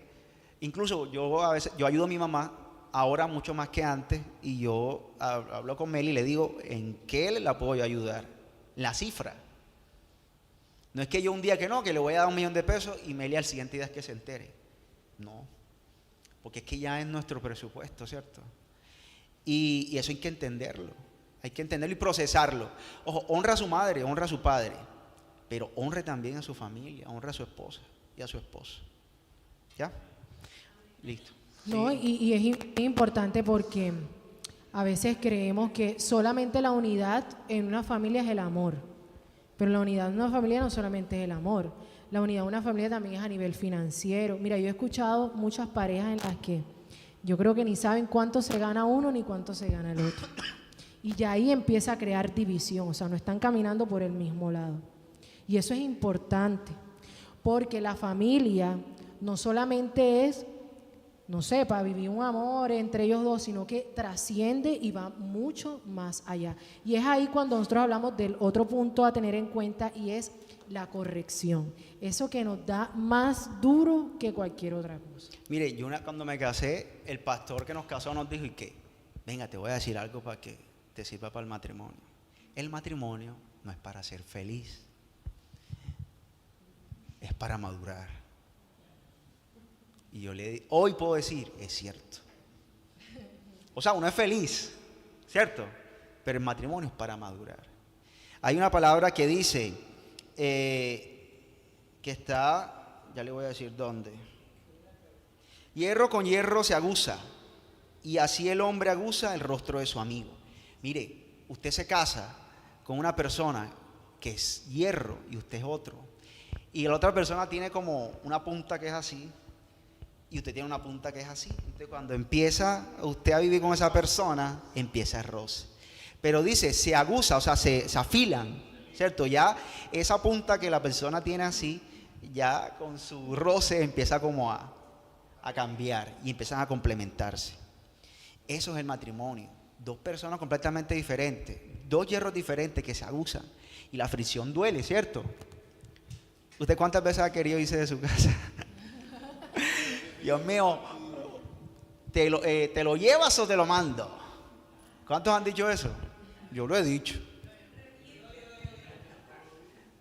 incluso yo a veces ayudo a mi mamá. Ahora mucho más que antes, y yo hablo con Meli y le digo, ¿en qué la puedo yo ayudar? La cifra. No es que yo un día que le voy a dar $1,000,000 y Meli al siguiente día es que se entere. No, porque es que ya es nuestro presupuesto, ¿cierto? Y eso hay que entenderlo y procesarlo. Ojo, honra a su madre, honra a su padre, pero honre también a su familia, honra a su esposa y a su esposo. ¿Ya? Listo. No, y es importante porque a veces creemos que solamente la unidad en una familia es el amor, pero la unidad en una familia no solamente es el amor, la unidad en una familia también es a nivel financiero. Mira, yo he escuchado muchas parejas en las que yo creo que ni saben cuánto se gana uno ni cuánto se gana el otro, y ya ahí empieza a crear división, o sea, no están caminando por el mismo lado, y eso es importante, porque la familia no solamente es, no sé, para vivir un amor entre ellos dos, sino que trasciende y va mucho más allá. Y es ahí cuando nosotros hablamos del otro punto a tener en cuenta, y es la corrección. Eso que nos da más duro que cualquier otra cosa. Mire, yo cuando me casé, el pastor que nos casó nos dijo, ¿y qué? Venga, te voy a decir algo para que te sirva para el matrimonio. El matrimonio no es para ser feliz, es para madurar. Y yo hoy puedo decir, es cierto. O sea, uno es feliz, ¿cierto? Pero el matrimonio es para madurar. Hay una palabra que dice, que está, ya le voy a decir dónde. Hierro con hierro se aguza, y así el hombre aguza el rostro de su amigo. Mire, usted se casa con una persona que es hierro y usted es otro. Y la otra persona tiene como una punta que es así, y usted tiene una punta que es así. Entonces, cuando empieza usted a vivir con esa persona, empieza el roce. Pero dice, se aguza, o sea, se afilan, ¿cierto? Ya esa punta que la persona tiene así, ya con su roce empieza como a a cambiar y empiezan a complementarse. Eso es el matrimonio. Dos personas completamente diferentes, dos hierros diferentes que se aguzan y la fricción duele, ¿cierto? ¿Usted cuántas veces ha querido irse de su casa? Dios mío, ¿te lo llevas o te lo mando? ¿Cuántos han dicho eso? Yo lo he dicho.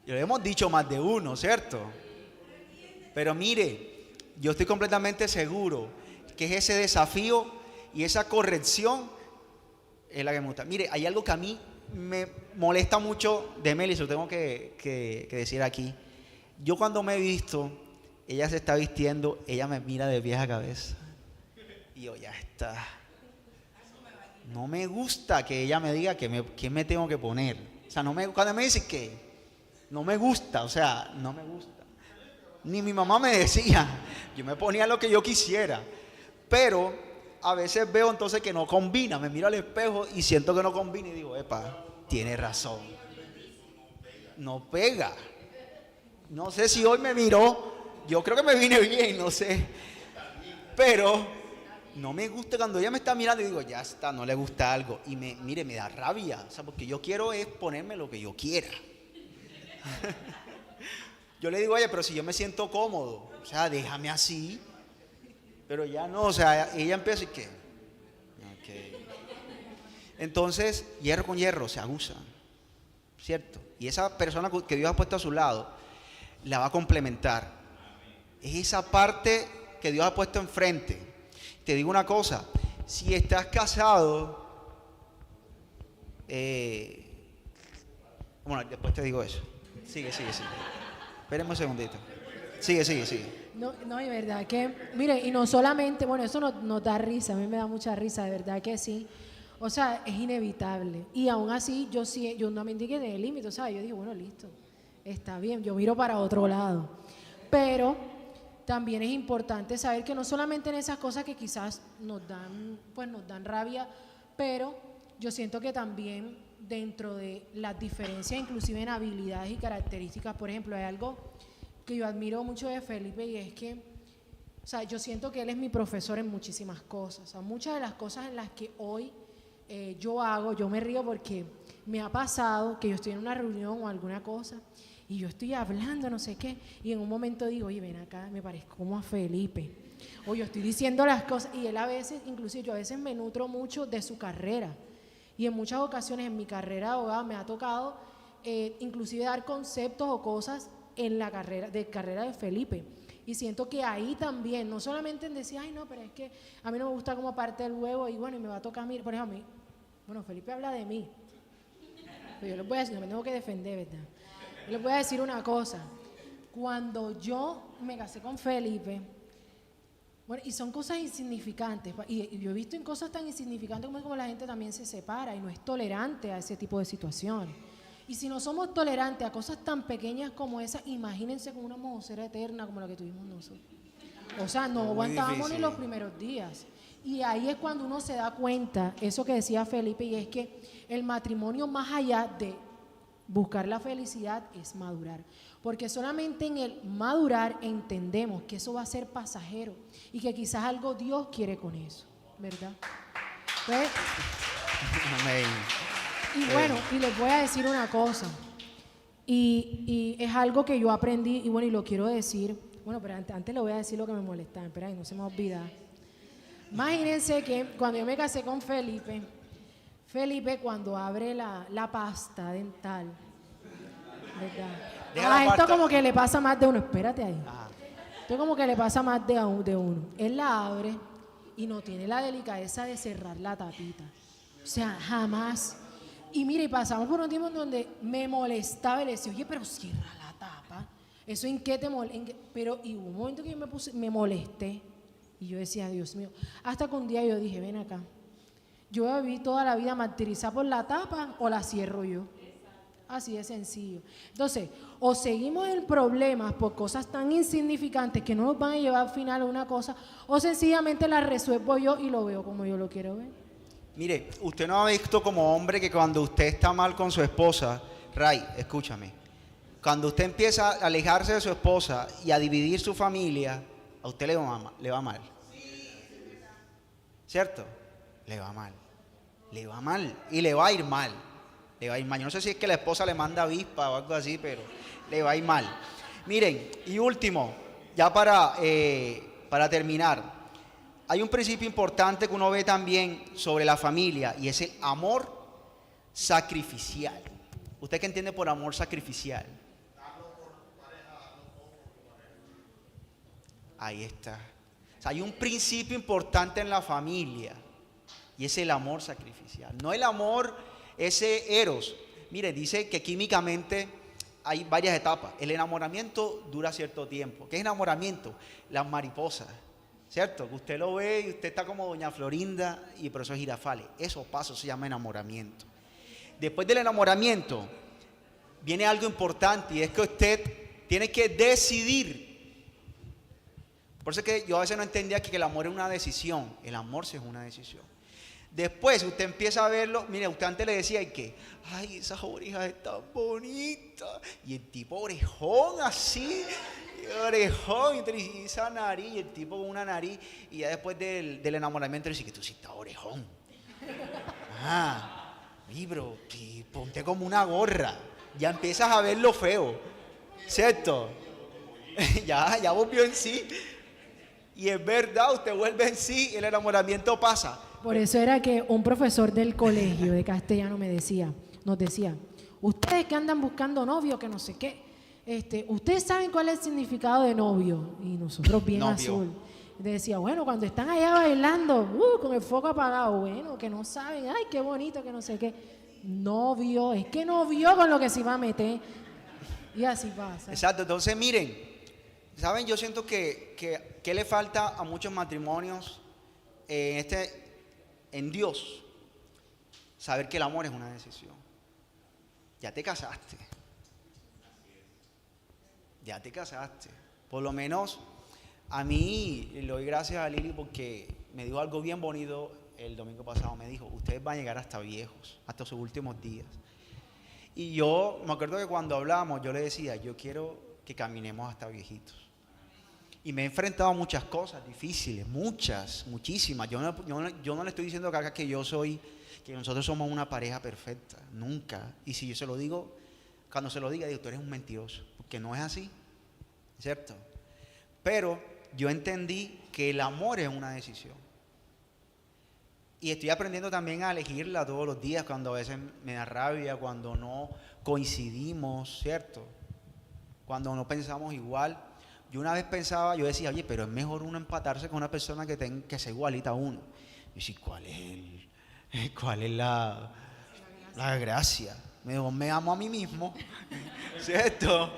Y lo hemos dicho más de uno, ¿cierto? Pero mire, yo estoy completamente seguro que es ese desafío y esa corrección es la que me gusta. Mire, hay algo que a mí me molesta mucho de Meli, se lo tengo que decir aquí. Yo cuando me he visto, ella se está vistiendo, ella me mira de pies a cabeza. Y yo, ya está. No me gusta que ella me diga qué me tengo que poner. O sea, cuando me dice que no me gusta, o sea, no me gusta. Ni mi mamá me decía, yo me ponía lo que yo quisiera. Pero a veces veo entonces que no combina, me miro al espejo y siento que no combina y digo, epa, tiene razón. No pega. No sé si hoy me miró, yo creo que me vine bien, no sé. Pero no me gusta cuando ella me está mirando y digo, ya está, no le gusta algo. Y mire, me da rabia, o sea, porque yo quiero es ponerme lo que yo quiera. Yo le digo, oye, pero si yo me siento cómodo, o sea, déjame así. Pero ya no, o sea, ella empieza y ¿qué? Okay. Entonces, hierro con hierro se aguza, ¿cierto? Y esa persona que Dios ha puesto a su lado la va a complementar. Es esa parte que Dios ha puesto enfrente. Te digo una cosa, si estás casado, bueno, después te digo eso. Sigue. Espérenme un segundito. Sigue. No, de verdad que, mire, y no solamente, bueno, eso nos da risa, a mí me da mucha risa, de verdad que sí. O sea, es inevitable. Y aún así, yo no me indiqué de límite, o sea, yo digo, bueno, listo, está bien, yo miro para otro lado. Pero también es importante saber que no solamente en esas cosas que quizás nos dan rabia, pero yo siento que también dentro de las diferencias, inclusive en habilidades y características, por ejemplo, hay algo que yo admiro mucho de Felipe y es que, o sea, yo siento que él es mi profesor en muchísimas cosas. O sea, muchas de las cosas en las que hoy yo me río porque me ha pasado que yo estoy en una reunión o alguna cosa y yo estoy hablando no sé qué y en un momento digo, oye, ven acá, me parezco como a Felipe. O yo estoy diciendo las cosas y él a veces, inclusive yo a veces me nutro mucho de su carrera. Y en muchas ocasiones en mi carrera de abogado me ha tocado inclusive dar conceptos o cosas en la carrera de Felipe. Y siento que ahí también, no solamente en decir, ay no, pero es que a mí no me gusta como parte del huevo y bueno, y me va a tocar a mí, por ejemplo, a mí, bueno, Felipe habla de mí. Pero yo les voy a decir, no me tengo que defender, ¿verdad? Yo les voy a decir una cosa. Cuando yo me casé con Felipe, bueno, y son cosas insignificantes, y yo he visto en cosas tan insignificantes como la gente también se separa y no es tolerante a ese tipo de situaciones. Y si no somos tolerantes a cosas tan pequeñas como esas, imagínense con una mojosera eterna como la que tuvimos nosotros. O sea, no aguantábamos ni los primeros días. Y ahí es cuando uno se da cuenta, eso que decía Felipe, y es que el matrimonio, más allá de buscar la felicidad, es madurar. Porque solamente en el madurar entendemos que eso va a ser pasajero y que quizás algo Dios quiere con eso, ¿verdad? Entonces, Amén. y bueno, y les voy a decir una cosa, y es algo que yo aprendí, y bueno, y lo quiero decir, bueno, pero antes le voy a decir lo que me molestaba, espera, no se me olvida. Imagínense que cuando yo me casé con Felipe cuando abre la pasta dental, ¿verdad? Esto como que le pasa más de uno, espérate ahí. Esto como que le pasa más de uno. Él la abre y no tiene la delicadeza de cerrar la tapita. O sea, jamás. Y mire, pasamos por un tiempo en donde me molestaba y le decía, oye, pero cierra la tapa. ¿Eso en qué te molesta? Pero y hubo un momento que yo me molesté. Y yo decía, Dios mío. Hasta que un día yo dije, ven acá. Yo voy a vivir toda la vida martirizada por la tapa o la cierro yo. Así de sencillo. Entonces, o seguimos en problemas por cosas tan insignificantes que no nos van a llevar al final a una cosa, o sencillamente la resuelvo yo y lo veo como yo lo quiero ver. Mire, usted no ha visto como hombre que cuando usted está mal con su esposa, Ray, escúchame, cuando usted empieza a alejarse de su esposa y a dividir su familia, a usted le va mal. ¿Cierto? Le va mal. Le va mal y le va a ir mal. Le va a ir mal. Yo no sé si es que la esposa le manda avispa o algo así, pero le va a ir mal. Miren, y último, ya para terminar, hay un principio importante que uno ve también sobre la familia y es el amor sacrificial. ¿Usted qué entiende por amor sacrificial? Ahí está. O sea, hay un principio importante en la familia y es el amor sacrificial. No el amor, ese eros. Mire, dice que químicamente hay varias etapas. El enamoramiento dura cierto tiempo. ¿Qué es enamoramiento? Las mariposas, ¿cierto? Que usted lo ve y usted está como doña Florinda y por eso es Girafales. Esos pasos se llama enamoramiento. Después del enamoramiento viene algo importante y es que usted tiene que decidir. Por eso es que yo a veces no entendía que el amor es una decisión. El amor sí es una decisión. Después usted empieza a verlo. Mire, usted antes le decía que, ay, esas orejas están bonitas. Y el tipo orejón así, orejón, y esa nariz, y el tipo con una nariz. Y ya después del enamoramiento le dice que tú sí estás orejón. Libro, ponte como una gorra. Ya empiezas a ver lo feo, ¿cierto? ya volvió en sí. Y es verdad, usted vuelve en sí y el enamoramiento pasa. Por eso era que un profesor del colegio de castellano nos decía, ustedes que andan buscando novio, que no sé qué, ustedes saben cuál es el significado de novio. Y nosotros bien Novio. azul. Decía, bueno, cuando están allá bailando, con el foco apagado, bueno, que no saben, ay, qué bonito, que no sé qué. Novio, es que no vio con lo que se iba a meter. Y así pasa. Exacto, entonces miren, ¿saben? Yo siento que le falta a muchos matrimonios en Dios. Saber que el amor es una decisión. Ya te casaste. Ya te casaste. Por lo menos a mí le doy gracias a Lili porque me dijo algo bien bonito el domingo pasado. Me dijo, ustedes van a llegar hasta viejos, hasta sus últimos días. Y yo me acuerdo que cuando hablamos yo le decía, yo quiero que caminemos hasta viejitos. Y me he enfrentado a muchas cosas difíciles, muchísimas. Yo no le estoy diciendo acá que que nosotros somos una pareja perfecta, nunca. Y si yo se lo digo, cuando se lo diga, digo, tú eres un mentiroso, porque no es así, ¿cierto? Pero yo entendí que el amor es una decisión. Y estoy aprendiendo también a elegirla todos los días, cuando a veces me da rabia, cuando no coincidimos, ¿cierto? Cuando no pensamos igual. Yo una vez pensaba, yo decía, oye, pero es mejor uno empatarse con una persona que sea igualita a uno. Y decía, ¿cuál es la gracia? Me amo a mí mismo, ¿cierto?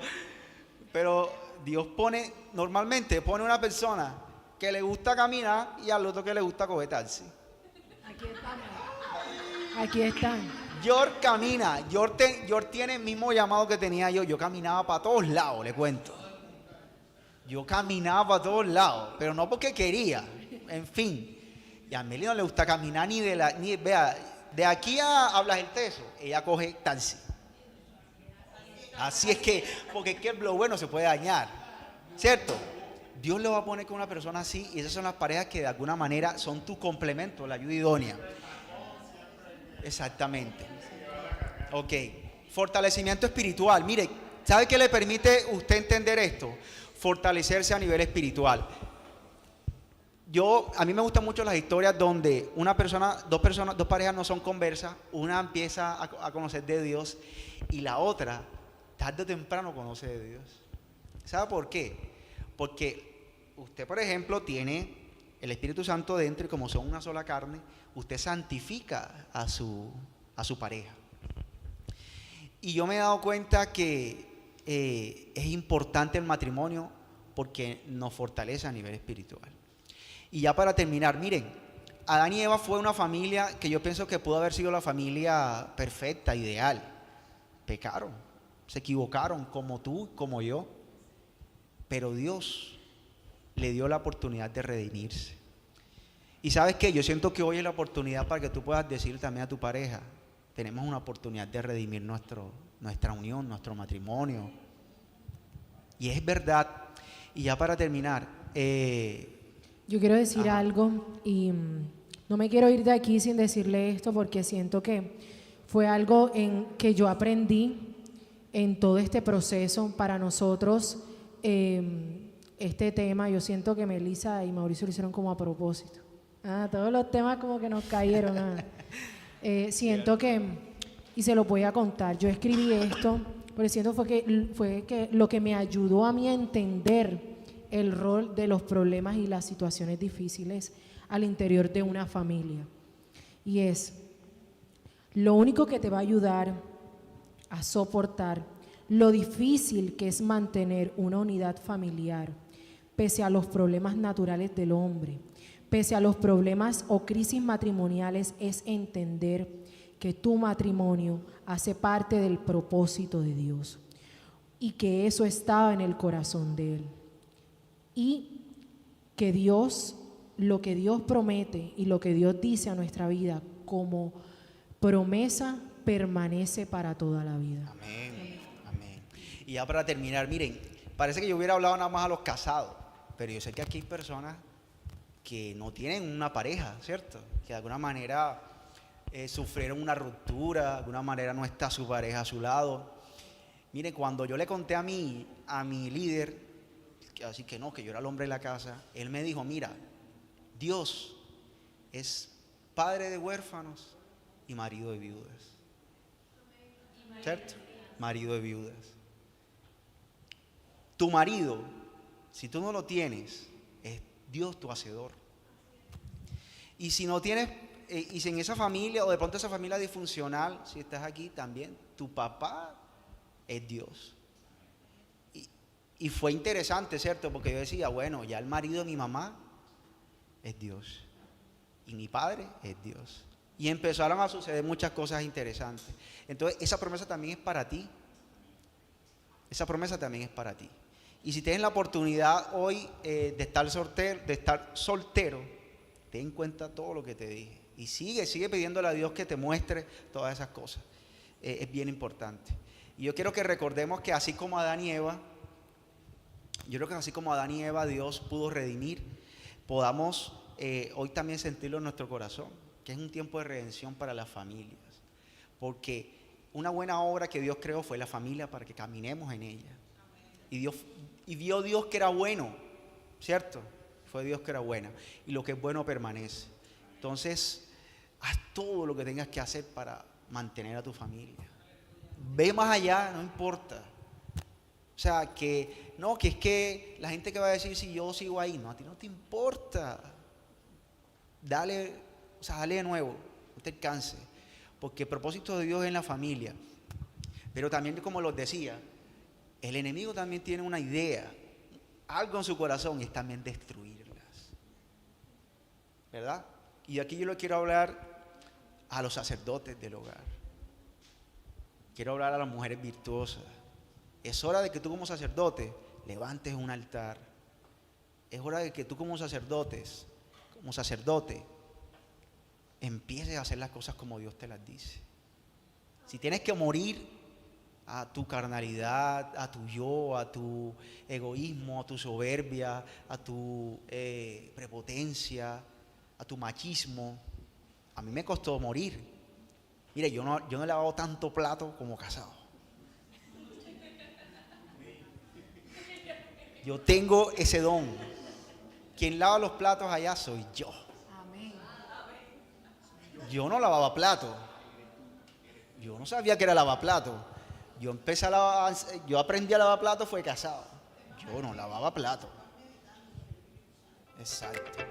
Pero Dios normalmente pone una persona que le gusta caminar y al otro que le gusta cohetarse. Aquí están. George camina, George tiene el mismo llamado que tenía yo. Yo caminaba para todos lados, le cuento. Yo caminaba para todos lados, pero no porque quería, en fin. Y a Meli no le gusta caminar vea, de aquí a Blas el Teso, ella coge taxi. Así es que, porque es que el blow bueno se puede dañar, ¿cierto? Dios lo va a poner con una persona así y esas son las parejas que de alguna manera son tu complemento, la ayuda idónea. Exactamente. Ok, fortalecimiento espiritual. Mire, ¿sabe qué le permite usted entender esto? Fortalecerse a nivel espiritual. A mí me gustan mucho las historias donde dos parejas no son conversas, una empieza a conocer de Dios y la otra, tarde o temprano, conoce de Dios. ¿Sabe por qué? Porque usted, por ejemplo, tiene el Espíritu Santo dentro y como son una sola carne, usted santifica a su pareja. Y yo me he dado cuenta que es importante el matrimonio porque nos fortalece a nivel espiritual. Y ya para terminar, miren, Adán y Eva fue una familia que yo pienso que pudo haber sido la familia perfecta, ideal. Pecaron, se equivocaron como tú, como yo, pero Dios le dio la oportunidad de redimirse. Y ¿sabes qué? Yo siento que hoy es la oportunidad para que tú puedas decir también a tu pareja, tenemos una oportunidad de redimir nuestra unión, nuestro matrimonio. Y es verdad. Y ya para terminar, Yo quiero decir Ajá. algo y no me quiero ir de aquí sin decirle esto porque siento que fue algo en que yo aprendí en todo este proceso para nosotros. Este tema, yo siento que Melissa y Mauricio lo hicieron como a propósito. Todos los temas como que nos cayeron. Siento que, y se lo voy a contar, yo escribí esto porque siento fue que lo que me ayudó a mí a entender el rol de los problemas y las situaciones difíciles al interior de una familia. Y es, lo único que te va a ayudar a soportar lo difícil que es mantener una unidad familiar, pese a los problemas naturales del hombre, pese a los problemas o crisis matrimoniales, es entender que tu matrimonio hace parte del propósito de Dios y que eso estaba en el corazón de Él. Y que Dios, lo que Dios promete y lo que Dios dice a nuestra vida como promesa permanece para toda la vida. Amén, amén. Y ya para terminar, miren, parece que yo hubiera hablado nada más a los casados, pero yo sé que aquí hay personas que no tienen una pareja, ¿cierto? Que de alguna manera sufrieron una ruptura, de alguna manera no está su pareja a su lado. Miren, cuando yo le conté a mi líder, así que no, que yo era el hombre de la casa, él me dijo, mira, Dios es padre de huérfanos y marido de viudas. ¿Cierto? Marido de viudas. Tu marido, si tú no lo tienes, es Dios tu hacedor. Y si no tienes, y si en esa familia, o de pronto esa familia disfuncional, si estás aquí también, tu papá es Dios. Y fue interesante, ¿cierto? Porque yo decía, bueno, ya el marido de mi mamá es Dios. Y mi padre es Dios. Y empezaron a suceder muchas cosas interesantes. Entonces, esa promesa también es para ti. Esa promesa también es para ti. Y si tienes la oportunidad hoy de estar soltero, ten en cuenta todo lo que te dije. Y sigue pidiéndole a Dios que te muestre todas esas cosas. Es bien importante. Y yo quiero que recordemos que así como Adán y Eva, Dios pudo redimir, podamos hoy también sentirlo en nuestro corazón, que es un tiempo de redención para las familias. Porque una buena obra que Dios creó fue la familia para que caminemos en ella. Y vio Dios que era bueno, ¿cierto? Fue Dios que era bueno. Y lo que es bueno permanece. Entonces, haz todo lo que tengas que hacer para mantener a tu familia. Ve más allá, no importa. O sea, que es que la gente que va a decir si yo sigo ahí, no, a ti no te importa. Dale de nuevo, no te canses. Porque el propósito de Dios es en la familia. Pero también, como los decía, el enemigo también tiene una idea, algo en su corazón, y es también destruirlas. ¿Verdad? Y aquí yo le quiero hablar a los sacerdotes del hogar. Quiero hablar a las mujeres virtuosas. Es hora de que tú como sacerdote levantes un altar. Es hora de que tú como sacerdote, empieces a hacer las cosas como Dios te las dice. Si tienes que morir a tu carnalidad, a tu yo, a tu egoísmo, a tu soberbia, a tu prepotencia, a tu machismo, a mí me costó morir. Mire, yo no he lavado tanto plato como casado. Yo tengo ese don. Quien lava los platos allá soy yo. Yo no lavaba plato. Yo no sabía que era lavaplato. Yo aprendí a lavar plato fue casado. Yo no lavaba plato. Exacto.